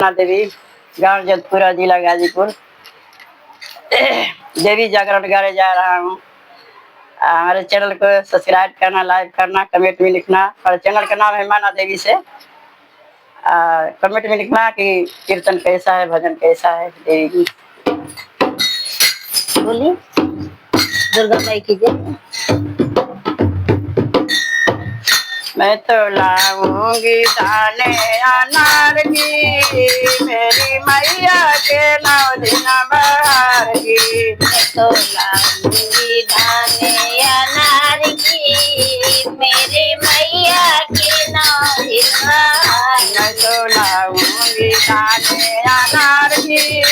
देवी, गांव जतपुरा, जिला गाजीपुर। देवी जागरण गाने जा रहा हूँ। हमारे चैनल को सब्सक्राइब करना, लाइक करना, कमेंट में लिखना। और चैनल का नाम है माना देवी से। कमेंट में लिखना कि कीर्तन कैसा है, भजन कैसा है देवी की। बोली दुर्गा माई की जय। मैं तो लाऊंगी दाने अनार की, मेरी मैया के 9 दिन बाहर की। तो लाऊंगी दाने अनार की, मेरे मैया के 9 दिन बाहर। मैं तो लाऊंगी दाने अनार की,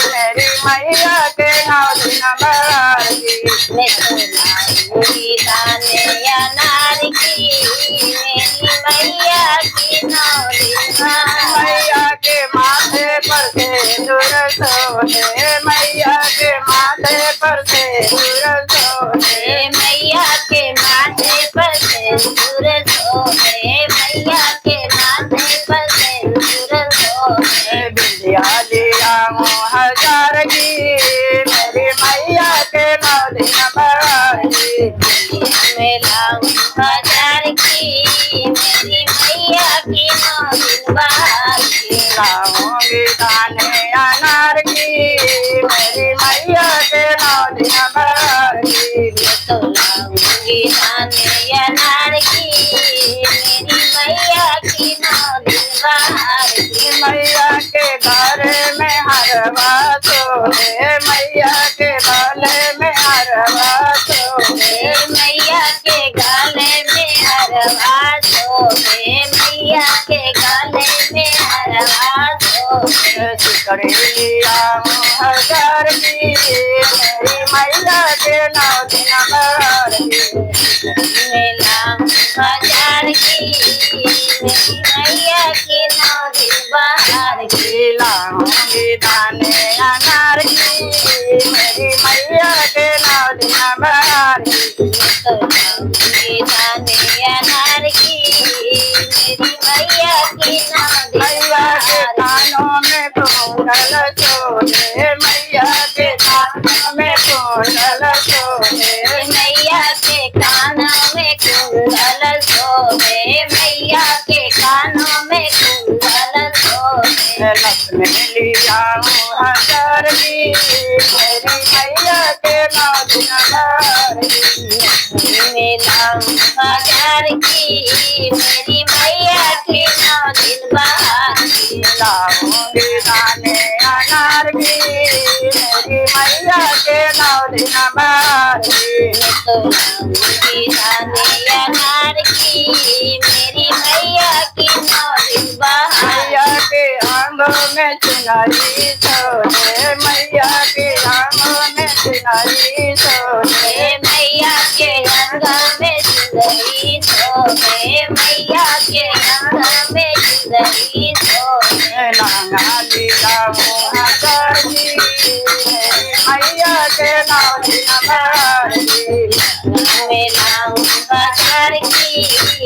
मेरी मैया के 9 दिन बाहर की। मैं तो लाऊंगी दाने अनार की, मेरी मैया के 9 दिन बाहर। मैया के माथे पर सिंदूर सोने, मैया के माथे पर सिंदूर सोने। मैया के माथे पर सिंदूर सोने, मैया के माथे पर सिंदूर सोने। बिंदिया लिया हूँ 1000 की, मेरी मैया के 9 दिन बाहर की। मैं लाऊं 1000 की, मेरी मैया की 9 दिन बाहर की। लाऊंगी दाने अनार की, मेरी मैया के 9 दिन बाहर की। तो लाऊंगी दाने अनार की, मेरी मैया की 9 दिन बाहर की। मैया के घर में हरवा सोने, मैया के गले में हरवा सोने। मैया के गले में हरवा सोने, मैया के गले में हरवा सोने। सिकड़ी लिया हूँ 1000 की, मेरी मैया के 9 दिन बाहर की। मैं लाऊं 1000 की, मेरी मैया की 9 दिन बाहर की। लाऊंगी दाने अनार की, मेरी मैया के 9 दिन बाहर की। तो लाऊंगी दाने अनार की, मेरी मैया की 9 दिन मैया के बाहर। कानों में कुंडल सोने, मैया के कानों में कुंडल सोने। मैया के कानों में कुंडल सोने, मैया के कानों में कुंडल सोने। लक्ष्मी लिया हूँ 1000 की, मेरी मैया के 9 दिन बाहर की। मैं लाऊं 1000 की, मेरी मैया के 9 दिन बाहर की। लाऊंगी दाने अनार की, मेरी मैया के 9 दिन बाहर की। तो लाऊंगी दाने अनार की, मेरी मैया की 9 दिन बाहर। मैया के आंगों में चुनरी सोने, मैया के आंगों में चुनरी सोने। मैया के अंगा में चुंदरी सोने, मैया के अंगा में चुंदरी सोने। लांगा लिया हूँ 1000 की, मेरी मैया के 9 दिन बाहर की। मैं लाऊं 1000 की,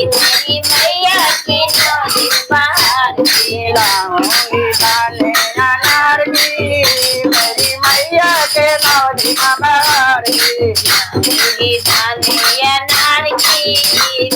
मेरी मैया की 9 दिन बाहर की। लाऊंगी दाने अनार की, मेरी मैया के 9 दिन बाहर की। लाऊंगी दाने अनार की,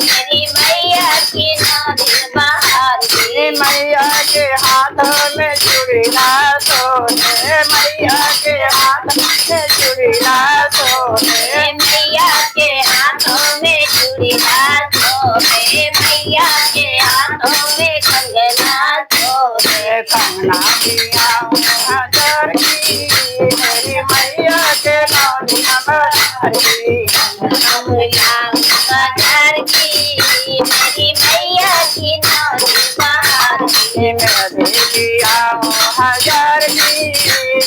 मेरी मैया की 9 दिन बाहर की। मैया के हाथों में चूड़ीला सोने, मैया के हाथों में चूड़ीला सोने। मैया के हाथों में चूड़ीला सोने, मैया के हाथों में कंगना सोने। कंगना लिया हूँ 1000 की, मेरी मैया के 9 दिन बाहर की। मैं लाऊं 1000 की, मेरी मैया की 9 दिन बाहर की। मैं लिया हूँ 1000 की,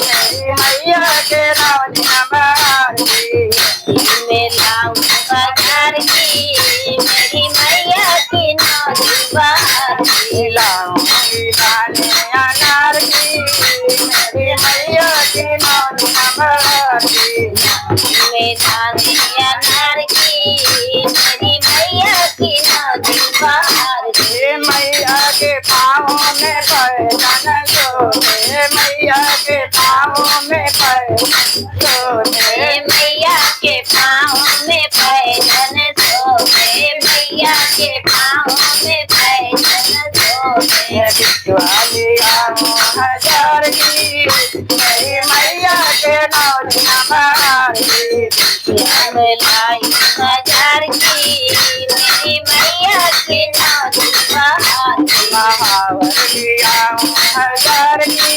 मेरी मैया के 9 दिन बाहर की। मैं लाऊं 1000 की, मेरी मैया की 9 दिन बाहर की। लाऊंगी दाने अनार की, मेरी मैया के 9 दिन बाहर की। मैं दाने अनार की, मेरी मैया की 9 दिन बाहर की। मैया के पाँव पाँव में पैजन सोहे मैया के पाँव में पैजन सोहे मैया के पाँव में पैजन सोहे मैया के पाँव में पैजन सोहे बिचवाली आऊं हजार की मेरी मैया के नौ दिन बहार की श्याम लाई हजार की मेरी मैया के नौ दिन बहार की महावरी आऊं हजार की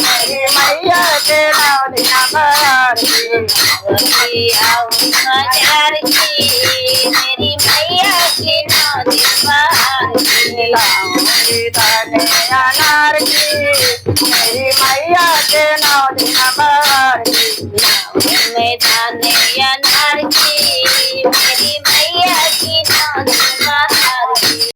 मेरी मैया के नौ दिन बहार की आऊं हजार की मेरी मैया के नौ दिन बहार की लाऊंगी दाने अनार की मेरी मैया के नौ दिन बहार की मैं दाने अनार की